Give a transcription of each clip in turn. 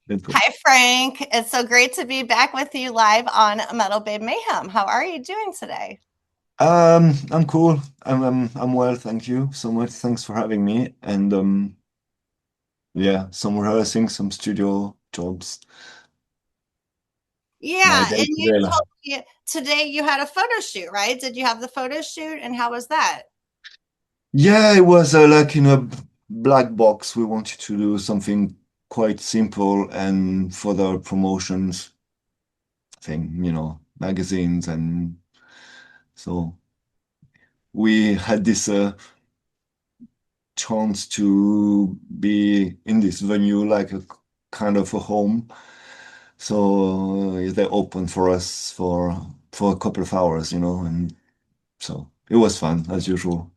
Let's go. Hi, Frank. It's so great to be back with you live on MetalBabe Mayhem. How are you doing today? I'm cool. I'm well, thank you so much. Thanks for having me. And yeah, some rehearsing, some studio jobs. My Yeah, day and you today. told me today you had a photo shoot, right? Did you have the photo shoot and how was that? Yeah, it was like in a black box. We wanted to do something quite simple and for the promotions thing, magazines, and so we had this chance to be in this venue like a kind of a home. So they opened for us for a couple of hours, and so it was fun as usual.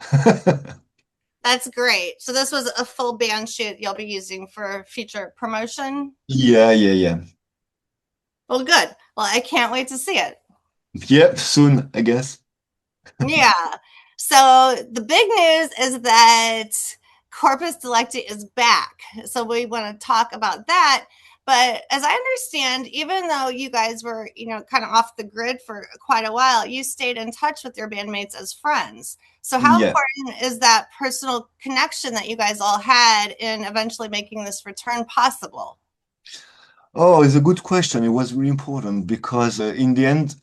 That's great. So this was a full band shoot you'll be using for future promotion. Yeah, yeah, yeah. Well, good. Well, I can't wait to see it. Yep, soon, I guess. Yeah. So the big news is that Corpus Delecti is back. So we want to talk about that. But as I understand, even though you guys were, kind of off the grid for quite a while, you stayed in touch with your bandmates as friends. So how Yeah. important is that personal connection that you guys all had in eventually making this return possible? Oh, it's a good question. It was really important because in the end,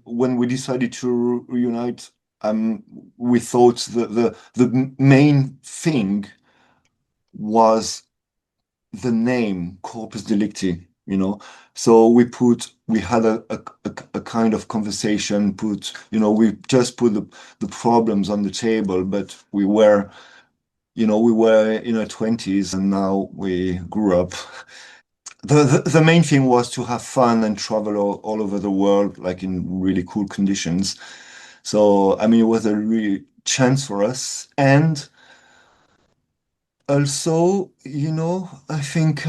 when we decided to reunite, um, we thought the main thing was the name Corpus Delicti, So we had a kind of conversation, we just put the problems on the table, but we were in our 20s and now we grew up. The main thing was to have fun and travel all over the world, like in really cool conditions. So, I mean, it was a real chance for us. And also, I think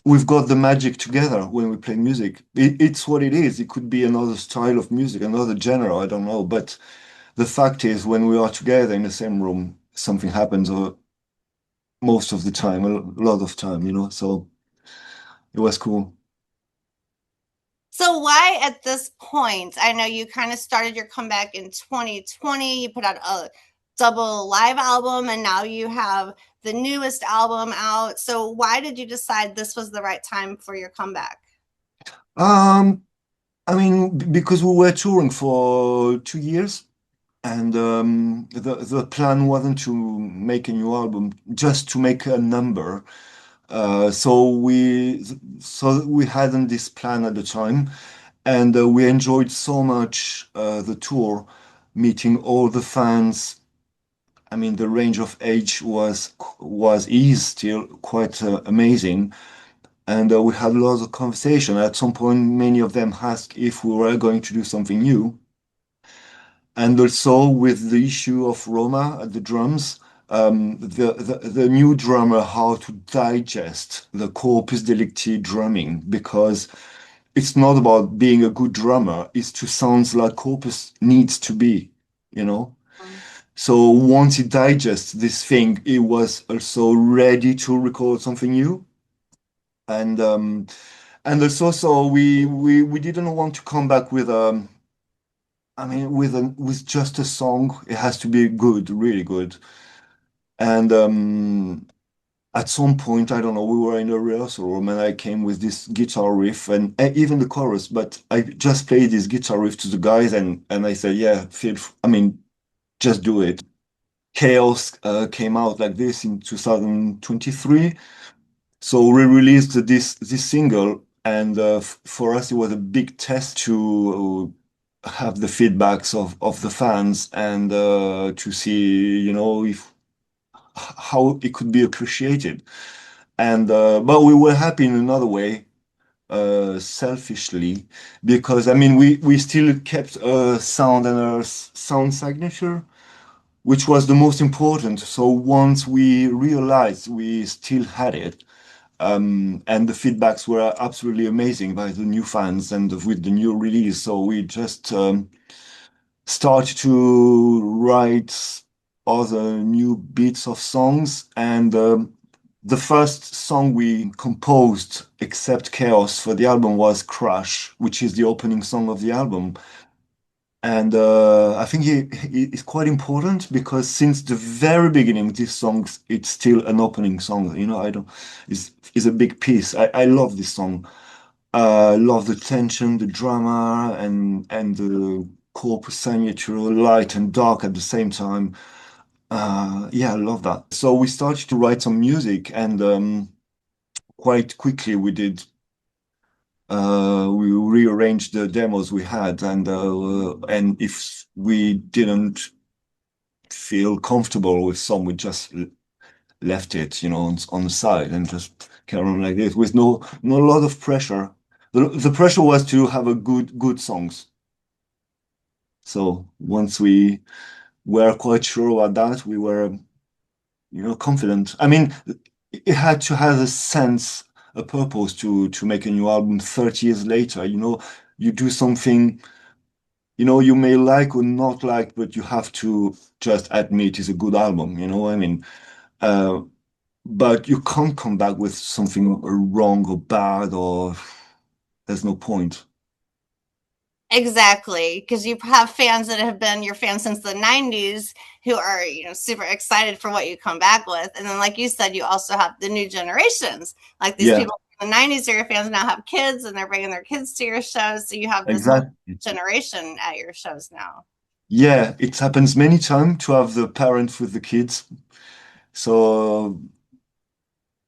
we've got the magic together when we play music. It's what it is. It could be another style of music, another genre, I don't know. But the fact is, when we are together in the same room, something happens most of the time, a lot of time, So it was cool. So why at this point? I know you kind of started your comeback in 2020. You put out a double live album and now you have the newest album out. So why did you decide this was the right time for your comeback? Um, I mean, because we were touring for 2 years, and the plan wasn't to make a new album, just to make a number. So we hadn't this plan at the time, and we enjoyed so much the tour, meeting all the fans. I mean, the range of age is still quite amazing, and we had lots of conversation. At some point, many of them asked if we were going to do something new. And also with the issue of Roma at the drums, the new drummer, how to digest the Corpus Delicti drumming, because it's not about being a good drummer, it's to sound like Corpus needs to be, you know? So once he digests this thing, he was also ready to record something new. And also, so we didn't want to come back with I mean, with just a song, it has to be good, really good. And at some point, I don't know, we were in a rehearsal room and I came with this guitar riff and even the chorus, but I just played this guitar riff to the guys and I said, yeah, I mean, just do it. Chaos came out like this in 2023. So we released this single, and for us it was a big test to have the feedbacks of the fans and to see, if how it could be appreciated. And but we were happy in another way, selfishly, because I mean we still kept a sound and a sound signature, which was the most important. So once we realized we still had it, and the feedbacks were absolutely amazing by the new fans and with the new release. So we just started to write other new bits of songs. And the first song we composed, except Chaos, for the album was Crash, which is the opening song of the album. And I think it's quite important because since the very beginning, this song it's still an opening song. You know, I don't. It's a big piece. I love this song. Love the tension, the drama, and the corpus signature, light and dark at the same time. Yeah, I love that. So we started to write some music, and quite quickly we rearranged the demos we had, and if we didn't feel comfortable with some, we just left it, on the side and just carry on like this with no lot of pressure. The pressure was to have a good songs. So once we were quite sure about that, we were, confident. I mean, it had to have a sense, a purpose to make a new album 30 years later. You do something, you may like or not like, but you have to just admit it's a good album, you know what I mean? Uh, but you can't come back with something wrong or bad, or there's no point. Exactly, because you have fans that have been your fans since the 90s who are, super excited for what you come back with. And then, like you said, you also have the new generations. Like these Yeah, people in the 90s are your fans now have kids and they're bringing their kids to your shows. So you have this whole exactly. generation at your shows now. Yeah, it happens many times to have the parents with the kids. So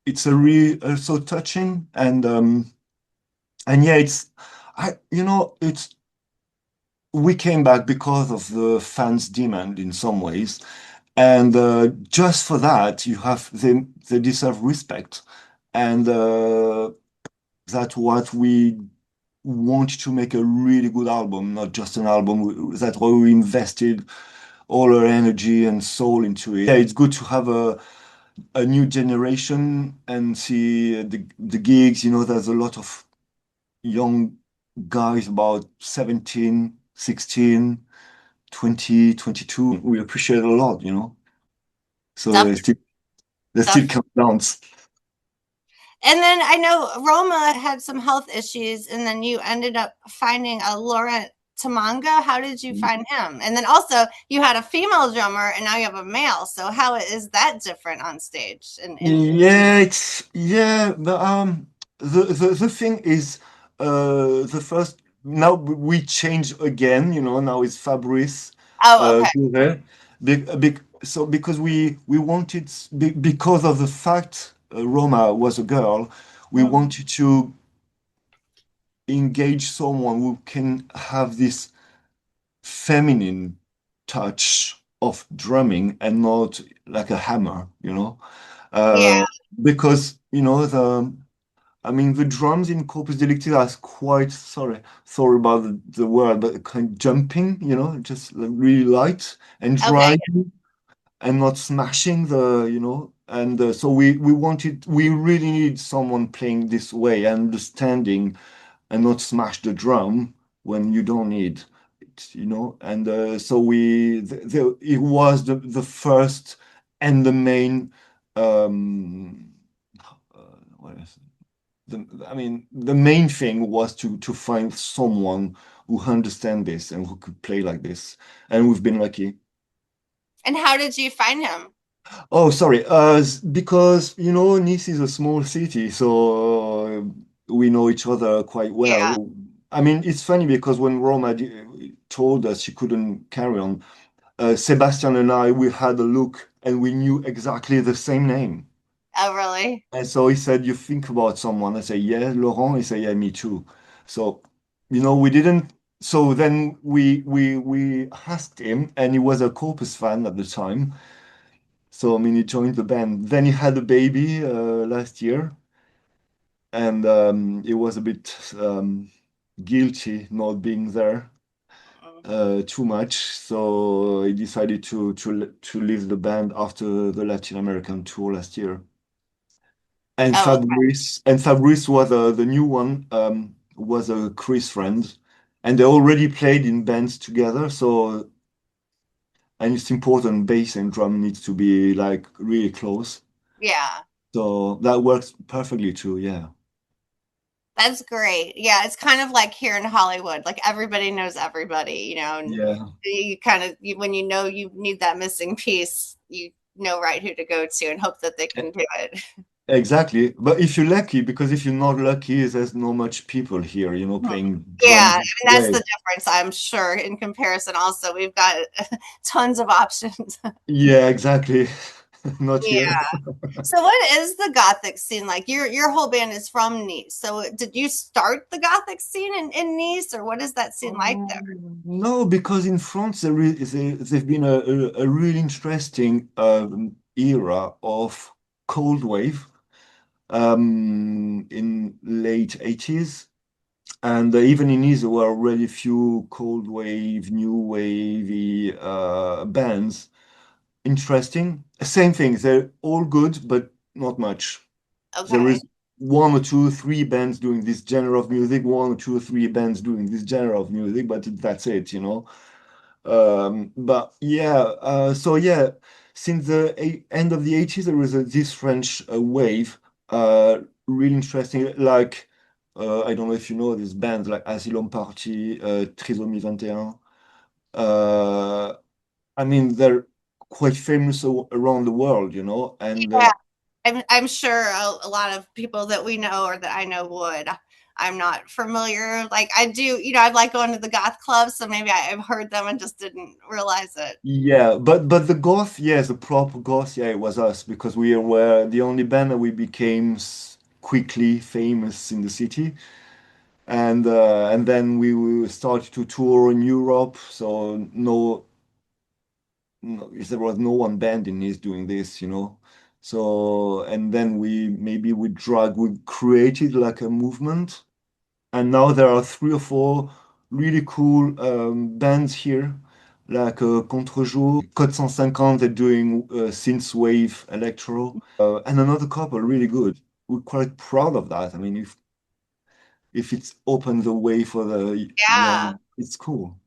it's a real so touching, and yeah, it's we came back because of the fans' demand in some ways. And just for that, they deserve respect. And that's what we want to make a really good album, not just an album. That's why we invested all our energy and soul into it. Yeah, it's good to have a new generation and see the gigs. There's a lot of young guys about 17, 16, 20, 22. We appreciate it a lot. So Def- they still def- come down. and then I know Roma had some health issues, and then you ended up finding a Laurent Tamanga. How did you find him? And then also you had a female drummer, and now you have a male. So how is that different on stage? And But the thing is, the first now we change again. Now it's Fabrice, oh, okay. Gouret. So because we wanted, because of the fact Roma was a girl, we Mm, wanted to engage someone who can have this feminine touch of drumming and not like a hammer. yeah. Because I mean the drums in Corpus Delicti are quite sorry about the word, but kind of jumping, just like really light and Okay. dry and not smashing and so we really need someone playing this way, understanding and not smash the drum when you don't need it. And so it was the first and the main um uh, what is it? I mean, the main thing was to find someone who understand this and who could play like this, and we've been lucky. And how did you find him? Oh, sorry. Because Nice is a small city, so we know each other quite Yeah. well. I mean, it's funny because when Roma told us she couldn't carry on, Sebastian and I, we had a look and we knew exactly the same name. Oh, really? And so he said, "You think about someone?" I say, "Yeah, Laurent." He said, "Yeah, me too." So, we didn't. So then we asked him, and he was a Corpus fan at the time. So I mean, he joined the band. Then he had a baby last year, and he was a bit guilty not being there Mm. too much. So he decided to leave the band after the Latin American tour last year. Oh, And Fabrice was the new one. Was a Chris friend, and they already played in bands together. So and it's important. Bass and drum needs to be like really close. yeah. So that works perfectly too. Yeah. That's great. Yeah, it's kind of like here in Hollywood, like everybody knows everybody, and Yeah. you kind of when you know you need that missing piece, you know right who to go to and hope that they E- can do it. Exactly. But if you're lucky, because if you're not lucky, there's not much people here, Mhm. playing Yeah, drums. and that's the Wave. difference, I'm sure, in comparison. Also, we've got tons of options. Yeah, exactly. Not Yeah. here. So, what is the Gothic scene like? Your whole band is from Nice. So, did you start the Gothic scene in Nice, or what is that scene like there? No, because in France there's been a really interesting era of cold wave in late 80s. And even in Nice, there were already few cold wave, new wavy bands. Interesting. Same thing. They're all good, but not much. There Okay. is one or two, three bands doing this genre of music, one or two or three bands doing this genre of music, but that's it. But yeah, so yeah, since the end of the 80s, there was this French wave, really interesting. Like, I don't know if you know these bands like Asylum Party, Trisomie 21. Uh, I mean, they're quite famous around the world, and Yeah, I'm sure a lot of people that we know or that I know would. I'm not familiar. Like I do, I like going to the goth clubs, so maybe I've heard them and just didn't realize it. yeah, but the goth, yes, the proper goth, yeah, it was us because we were the only band that we became quickly famous in the city. And then we started to tour in Europe. So there was no one band in Nice doing this. So and then we created like a movement, and now there are three or four really cool bands here, like Code 150. They're doing synthwave electro, and another couple really good. We're quite proud of that. I mean, if it's opened the way for Yeah, it's cool.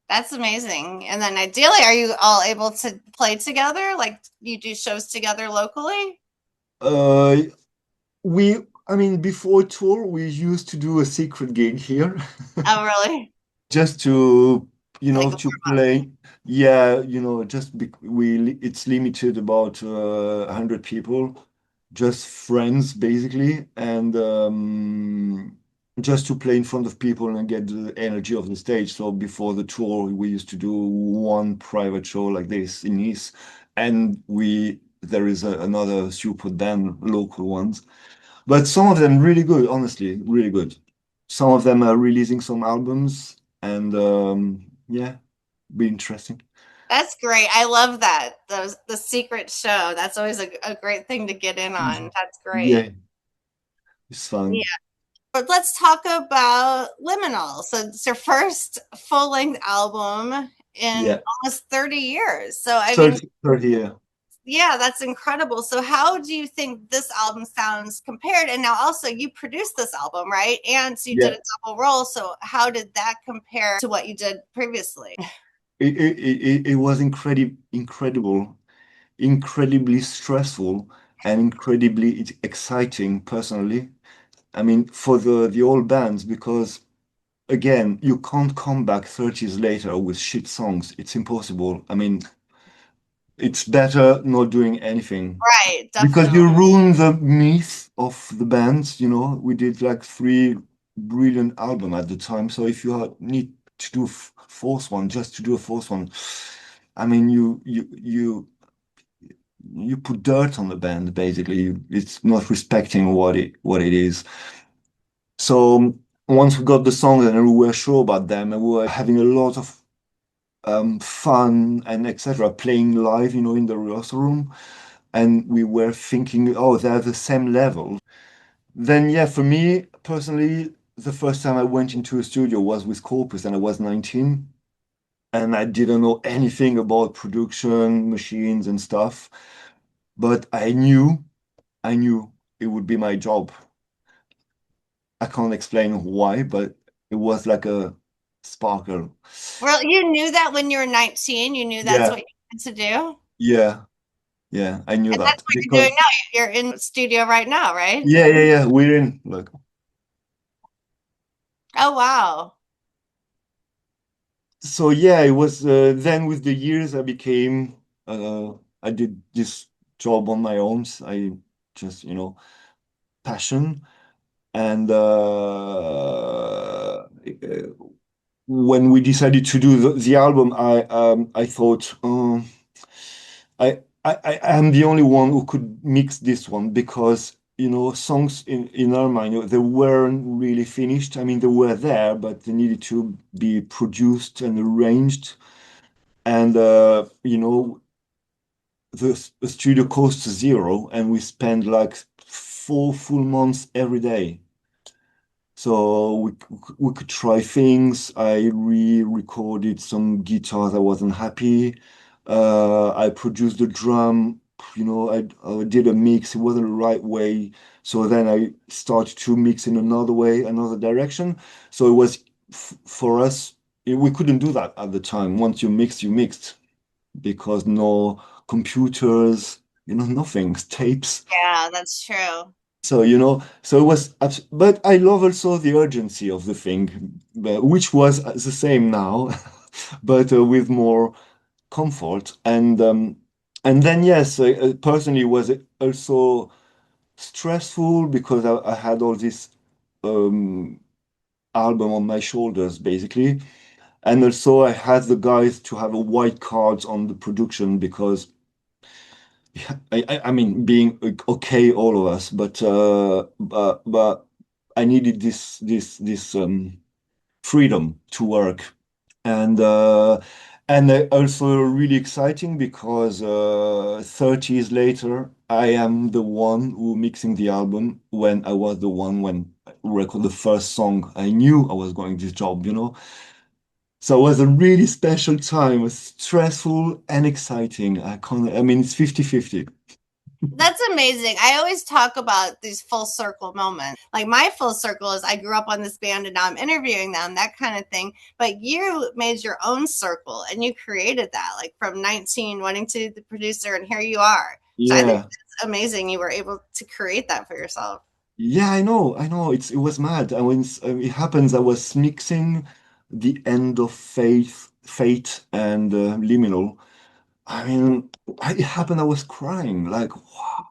that's amazing. And then ideally, are you all able to play together? Like you do shows together locally? Uh, I mean, before tour, we used to do a secret gig here, Oh, really? just to, Like a to play. Yeah, just it's limited about 100 people, just friends basically, and just to play in front of people and get the energy of the stage. So before the tour, we used to do one private show like this in Nice, and there is another super band, local ones. But some of them really good, honestly, really good. Some of them are releasing some albums, and yeah, be interesting. That's great. I love that. The secret show. That's always a great thing to get in on. Mhm. That's great. Yeah, it's Yeah. fun. But let's talk about Liminal. So it's your first full length album in Yeah, almost 30 years. So, I mean, 30 year. yeah, that's incredible. So, how do you think this album sounds compared? And now also, you produced this album, right? And so you did Yeah, a double role. So, how did that compare to what you did previously? it was incredible, incredibly stressful, and incredibly exciting personally. I mean, for the old bands, because again, you can't come back 30 years later with shit songs. It's impossible. I mean, it's better not doing anything Right, because you definitely. ruin the myth of the band. We did like three brilliant albums at the time. So if you need to do a fourth one, just to do a fourth one, I mean, you put dirt on the band basically. It's not respecting what it is. So once we got the songs and we were sure about them, and we were having a lot of fun and etc. playing live, in the rehearsal room, and we were thinking, oh, they're the same level. Then, yeah, for me personally, the first time I went into a studio was with Corpus, and I was 19, and I didn't know anything about production, machines, and stuff. But I knew it would be my job. I can't explain why, but it was like a sparkle. Well, you knew that when you were 19, you knew that's Yeah, what you wanted to do. yeah. Yeah, I knew And that's that what you're because doing now. You're in studio right now, right? yeah, we're in like Oh, wow. so yeah, it was then with the years I became I did this job on my own. I just, passion and when we decided to do the album, I thought I am the only one who could mix this one because songs in our mind they weren't really finished. I mean they were there, but they needed to be produced and arranged. And the studio costs zero, and we spend like 4 full months every day. So we could try things. I re-recorded some guitars I wasn't happy. I produced the drum. I did a mix. It wasn't the right way. So then I started to mix in another way, another direction. So it was for us. We couldn't do that at the time. Once you mixed, you mixed because no computers, nothing, tapes. Yeah, that's true. So, so it was, but I love also the urgency of the thing, which was the same now, but with more comfort. And then, yes, personally, was it also stressful because I had all this um, album on my shoulders, basically. And also, I had the guys to have a white card on the production because yeah, I mean, being okay, all of us, but I needed this freedom to work, and also really exciting because 30 years later, I am the one who mixing the album when I was the one when I record the first song. I knew I was going this job. So it was a really special time. It was stressful and exciting. I mean, it's 50-50. That's amazing. I always talk about these full circle moments. Like my full circle is I grew up on this band and now I'm interviewing them, that kind of thing. But you made your own circle and you created that, like from 19 wanting to be the producer, and here you are. So I think Yeah. it's amazing you were able to create that for yourself. Yeah, I know. It was mad. And when it happens, I was mixing the end of Fate and Liminal. I mean, it happened. I was crying, like, wow.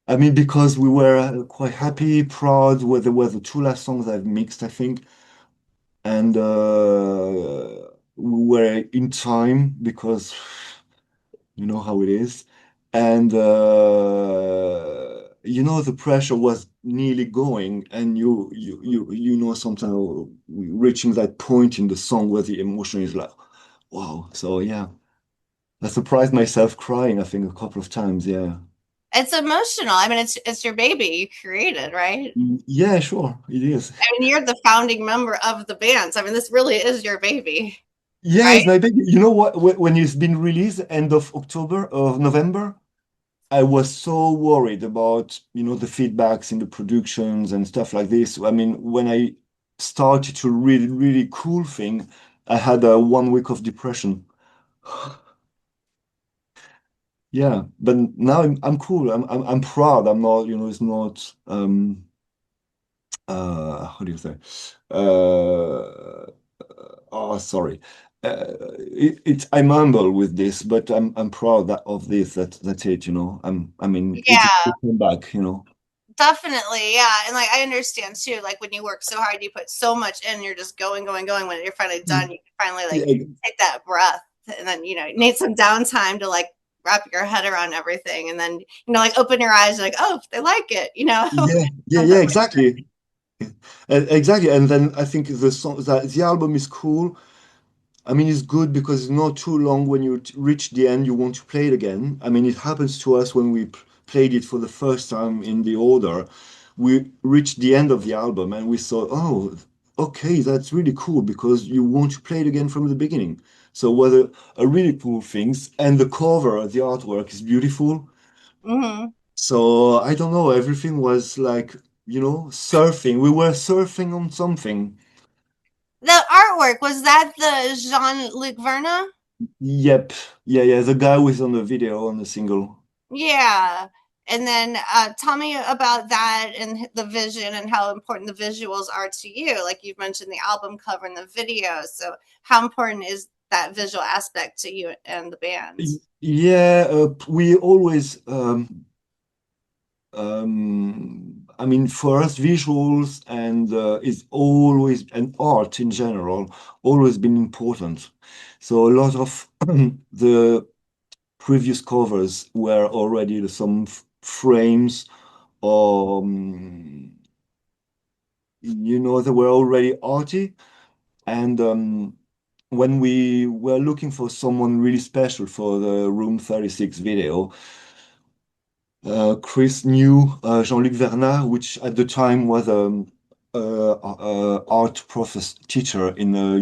I mean, because we were quite happy, proud. Where there were the two last songs I've mixed, I think, and we were in time because you know how it is. And the pressure was nearly going, and sometimes reaching that point in the song where the emotion is like, wow. So yeah, I surprised myself crying, I think, a couple of times. Yeah. It's emotional. I mean, it's your baby you created, right? Yeah, sure, it is. I mean, you're the founding member of the band. So, I mean, this really is your baby, Yeah, right? it's my baby. You know what? When it's been released, end of October or November, I was so worried about, the feedbacks in the productions and stuff like this. I mean, when I started to really, really cool thing, I had a 1 week of depression. Yeah, but now I'm cool. I'm proud. I'm not, it's not how do you say? Oh, sorry. I'm humble with this, but I'm proud of this. That's it. I mean, it's a Yeah. comeback. Definitely, yeah. And like I understand too, like when you work so hard, you put so much in, you're just going, going, going. When you're finally done, you can finally like Yeah, take that breath and then you need some downtime to like wrap your head around everything and then like open your eyes like, oh, they like it, yeah, something. exactly. Exactly. And then I think the album is cool. I mean, it's good because it's not too long. When you reach the end, you want to play it again. I mean, it happens to us when we played it for the first time in the order. We reached the end of the album and we thought, oh, okay, that's really cool because you want to play it again from the beginning. So, what a really cool things. And the cover, the artwork is beautiful. Hmm. So, I don't know, everything was like, surfing. We were surfing on something. The artwork, was that the Jean-Luc Verna? Yep. Yeah, the guy who is on the video on the single. Yeah. And then tell me about that and the vision and how important the visuals are to you. Like you've mentioned the album cover and the video. So, how important is that visual aspect to you and the band? Yeah, we always, I mean, for us, visuals and is always, and art in general, always been important. So a lot of the previous covers were already some frames or, they were already arty. And when we were looking for someone really special for the Room 36 video, Chris knew Jean-Luc Vernat, which at the time was a art professor teacher in a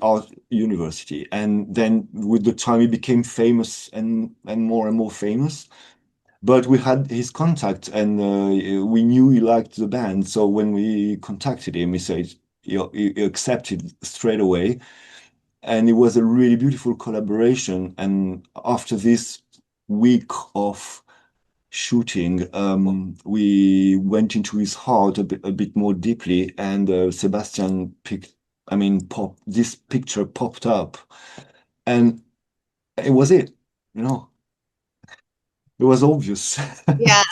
art university, and then with the time he became famous and more famous. But we had his contact, and we knew he liked the band. So when we contacted him, he said he accepted straight away, and it was a really beautiful collaboration. And after this week of shooting, we went into his heart a bit more deeply, and Sebastian picked, I mean, this picture popped up, and it was it, you know, it was obvious, Yeah,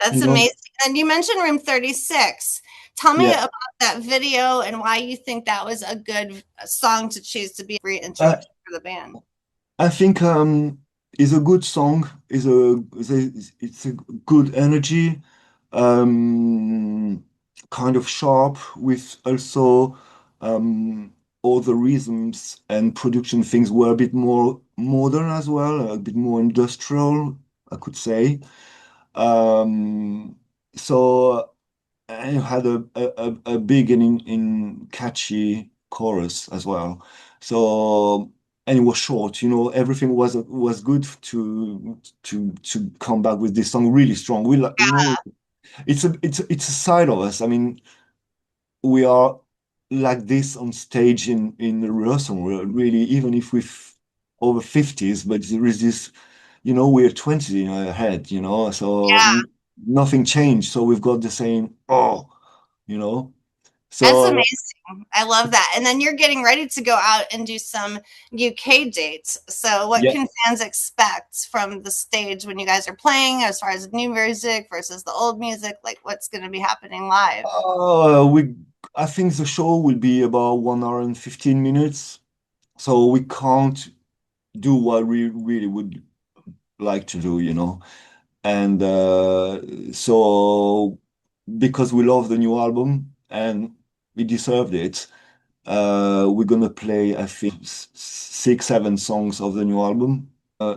that's you know. amazing. And you mentioned Room 36. Tell me Yeah, about that video and why you think that was a good song to choose to be a great I, introduction for the band. I think it's a good song, it's a good energy, um, kind of sharp with also all the rhythms and production things were a bit more modern as well, a bit more industrial, I could say. Um, so and it had a big and catchy chorus as well. So and it was short, everything was good to come back with this song really strong. We like, it's a side of us. I mean, we are like this on stage in the rehearsal. We're really, even if we're over 50s, but there is this, we're 20 in our head, so Yeah, nothing changed. So we've got the same, oh, you know. that's So amazing. I love that. And then you're getting ready to go out and do some UK dates. So, what yeah, can fans expect from the stage when you guys are playing as far as new music versus the old music? Like, what's going to be happening live? we I think the show will be about 1 hour and 15 minutes. So we can't do what we really would like to do, And so because we love the new album and we deserved it, we're gonna play, I think, six, seven songs of the new album,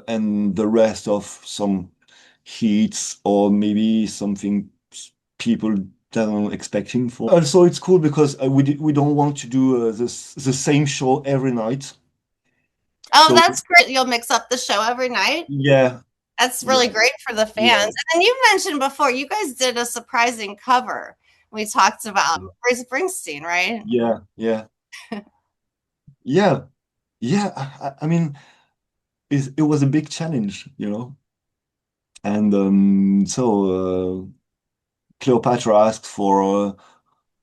and the rest of some hits or maybe something people don't expecting for. Also, it's cool because we don't want to do the same show every night. Oh, So that's great. You'll mix up the show every night. yeah, That's really yeah, great for the fans. yeah, And then you mentioned before, you guys did a surprising cover. We talked about Bruce Springsteen, right? yeah, yeah, yeah, yeah. I mean, it was a big challenge, And so Cleopatra asked for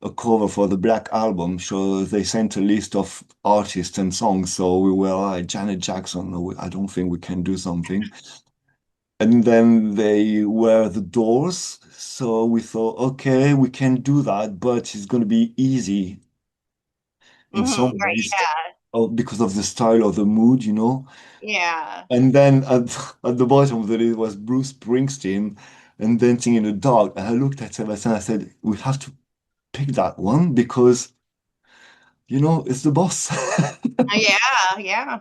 a cover for the Black Album, so they sent a list of artists and songs. So we were like, Janet Jackson, no, I don't think we can do something. And then they were the Doors, so we thought, okay, we can do that, but it's going to be easy in Mm-hmm. some Right. ways, because of the style of the mood. Yeah. And then at the bottom of the list was Bruce Springsteen and Dancing in the Dark. And I looked at Sebastian, I said, we have to pick that one because, it's the boss. Yeah. Yeah.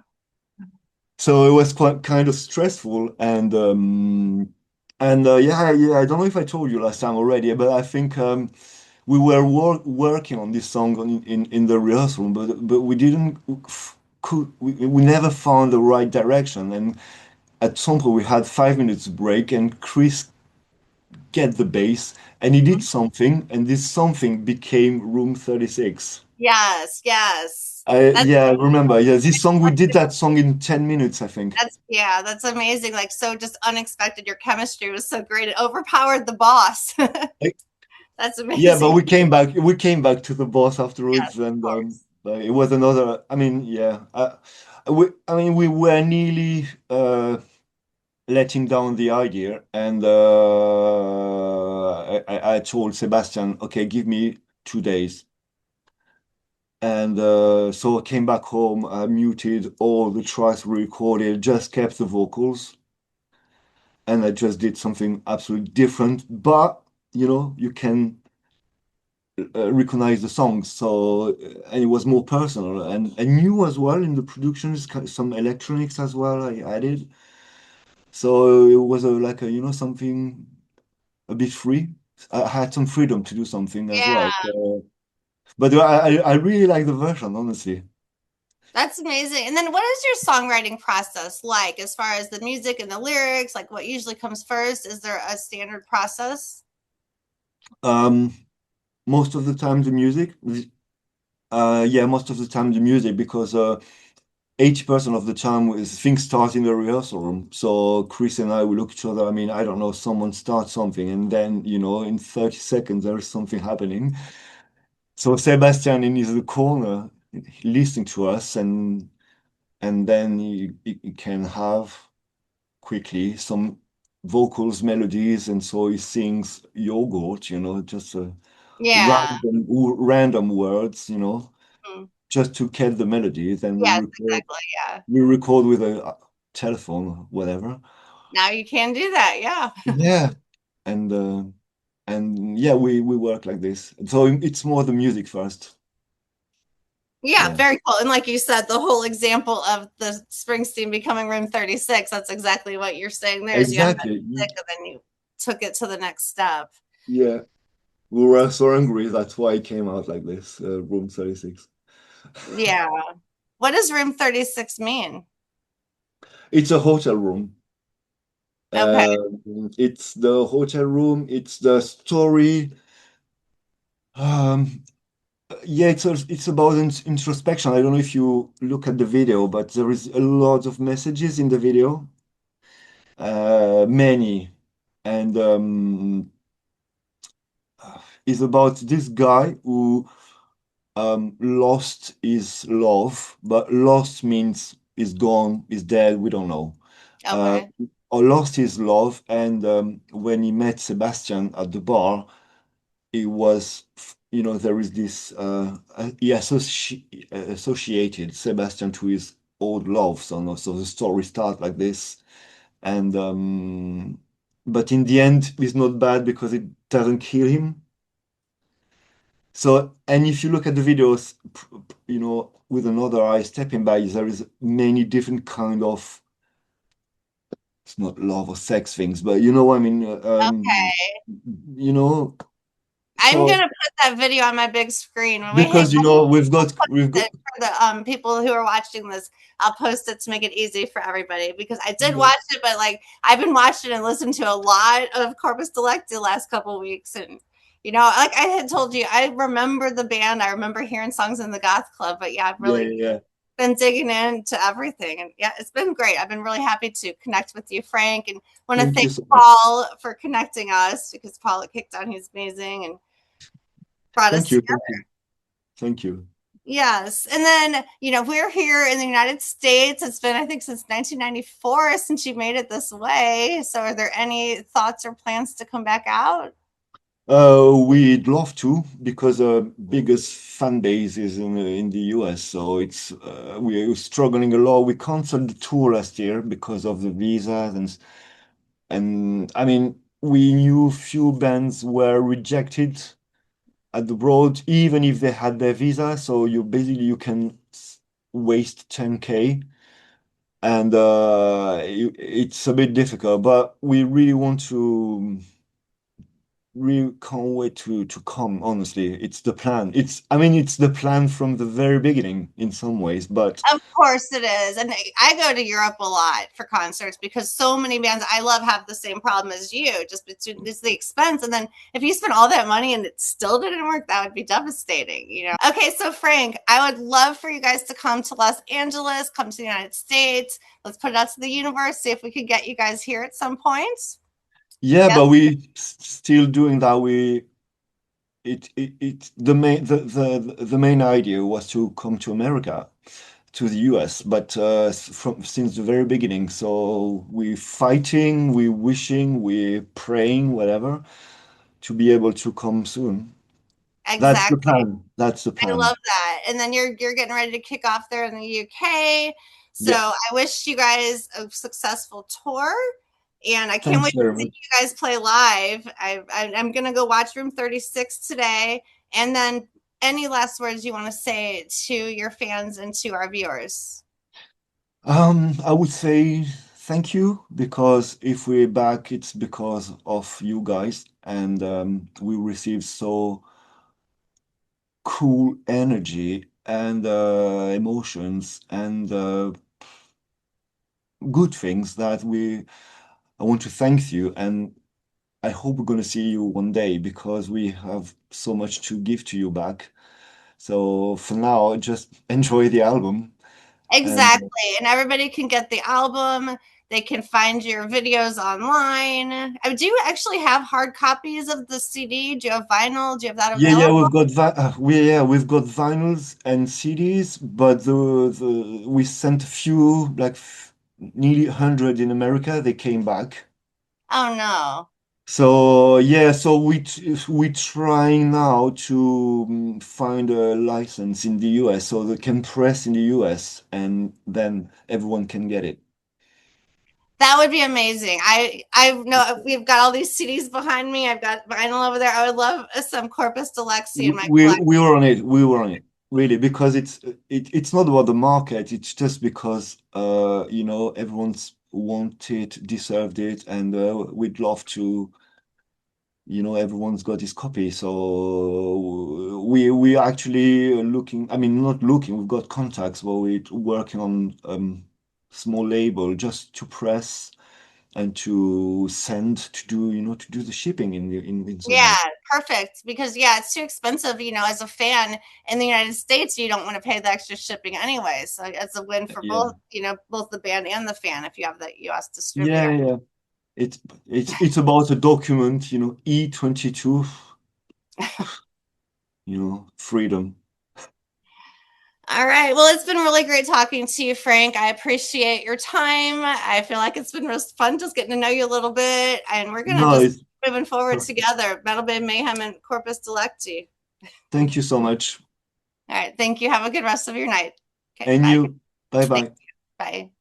So it was quite kind of stressful and yeah, yeah, I don't know if I told you last time already, but I think we were working on this song in the rehearsal, but we didn't we never found the right direction. And at some point we had 5 minutes break, and Chris get the bass, and he did something, and this something became Room 36. Yes, yes. That's Yeah, I remember. Yeah, this song, we did that song in 10 minutes, I think. yeah, that's amazing. Like so just unexpected. Your chemistry was so great. It overpowered the boss. I- That's yeah, but amazing. we came back to the boss Yes, afterwards, of and course. it was another, I mean, yeah. I mean, we were nearly letting down the idea, and I told Sebastian, okay, give me 2 days. And so I came back home, I muted all the tracks we recorded, just kept the vocals, and I just did something absolutely different. But you can recognize the songs, so and it was more personal and new as well in the productions, some electronics as well I added. So it was like something a bit free. I had some freedom to do something as well. Yeah, But I really like the version, honestly. that's amazing. And then what is your songwriting process like as far as the music and the lyrics? Like what usually comes first? Is there a standard process? Um, Most of the time the music, yeah, most of the time the music because 80% of the time is things start in the rehearsal room. So Chris and I will look at each other. I mean, I don't know, someone starts something and then, in 30 seconds there is something happening. So Sebastian in his corner listening to us and then he can have quickly some vocals, melodies, and so he sings yogurt, just Yeah. random words, Mhm. just to get the melody. Then Yes, exactly. Yeah. we record with a telephone or whatever. Now you can do that. Yeah. Yeah. And yeah, we work like this. So it's more the music first. Yeah, Yeah. very cool. And like you said, the whole example of the Springsteen becoming Room 36, that's exactly what you're saying there is you had that Exactly. music and then you took it to the next step. Yeah. We were so angry. That's why it came out like this, Room 36. Yeah. What does Room 36 mean? It's a hotel room. Okay. It's the hotel room. It's the story. Um, yeah, it's about introspection. I don't know if you look at the video, but there is a lot of messages in the video, many, and it's about this guy who lost his love, but lost means is gone, is dead. We don't know. Uh, Okay. or lost his love, and when he met Sebastian at the bar, it was, there is this, he associated Sebastian to his old love. So, no, so the story starts like this. And, but in the end, it's not bad because it doesn't kill him. So, and if you look at the videos, with another eye stepping by, there is many different kind of, it's not love or sex things, but you know what I mean? Okay. You know, I'm so gonna put that video on my big screen when we hang because up we've got for the people who are watching this. I'll post it to make it easy for everybody because I did yeah, watch it, but like I've been watching and listening to a lot of Corpus Delecti the last couple of weeks, and like I had told you, I remember the band. I remember hearing songs in the goth club, but yeah, I've yeah, really yeah, yeah. been digging into everything, and yeah, it's been great. I've been really happy to connect with you, Frank, and want to Thank thank you so much. Paul for connecting us because Paul kicked on. He's amazing and brought us Thank you, together. thank you, thank you. Yes. And then, we're here in the United States. It's been, I think, since 1994 since you made it this way. So, are there any thoughts or plans to come back out? We'd love to because the biggest fan base is in the US, so it's we're struggling a lot. We canceled the tour last year because of the visas and I mean we knew few bands were rejected at the road even if they had their visa. So you can waste 10K and it's a bit difficult, but we really want to really can't wait to come, honestly. It's the plan. I mean, it's the plan from the very beginning in some ways, but Of course it is. And I go to Europe a lot for concerts because so many bands I love have the same problem as you. Just it's the expense. And then if you spend all that money and it still didn't work, that would be devastating. Okay, so Frank, I would love for you guys to come to Los Angeles, come to the United States. Let's put it out to the universe, see if we could get you guys here at some point. yeah, Yes. but we still doing that. The main idea was to come to America, to the US, but from since the very beginning. So we're fighting, we're wishing, we're praying, whatever, to be able to come soon. That's the Exactly. plan. That's the I plan. love that. And then you're getting ready to kick off there in the UK. So Yeah. I wish you guys a successful tour. And I can't Thanks wait to very see much. you guys play live. I'm going to go watch Room 36 today. And then any last words you want to say to your fans and to our viewers? I would say thank you because if we're back, it's because of you guys, and we received so cool energy and emotions and good things that I want to thank you, and I hope we're going to see you one day because we have so much to give to you back. So for now, just enjoy the album and Exactly. And everybody can get the album. They can find your videos online. Do you actually have hard copies of the CD? Do you have vinyl? Do you have that yeah, yeah, available? we've got vinyls and CDs, but the we sent a few, like nearly 100 in America. They came back. Oh no. So yeah, so we trying now to find a license in the US so they can press in the US and then everyone can get it. That would be amazing. I know we've got all these CDs behind me. I've got vinyl over there. I would love some Corpus Delecti in my We collection. were on it. We were on it really because it's not about the market. It's just because everyone's wanted, deserved it, and we'd love to. Everyone's got his copy. So we actually looking. I mean, not looking. We've got contacts, but we're working on small label just to press and to send to do the shipping in some Yeah, way. perfect. Because yeah, it's too expensive, as a fan in the United States, you don't want to pay the extra shipping anyway. So it's a win for Yeah. both the band and the fan if you have the US distributor. Yeah, yeah. It's it's about a document, E22, freedom. All right. Well, it's been really great talking to you, Frank. I appreciate your time. I feel like it's been most fun just getting to know you a little bit. And we're going to No, just it's moving forward perfect. together. MetalBabe Mayhem and Corpus Delecti. Thank you so much. All right. Thank you. Have a good rest of your night. Okay. And Bye. you. Bye Thank bye. you. Bye.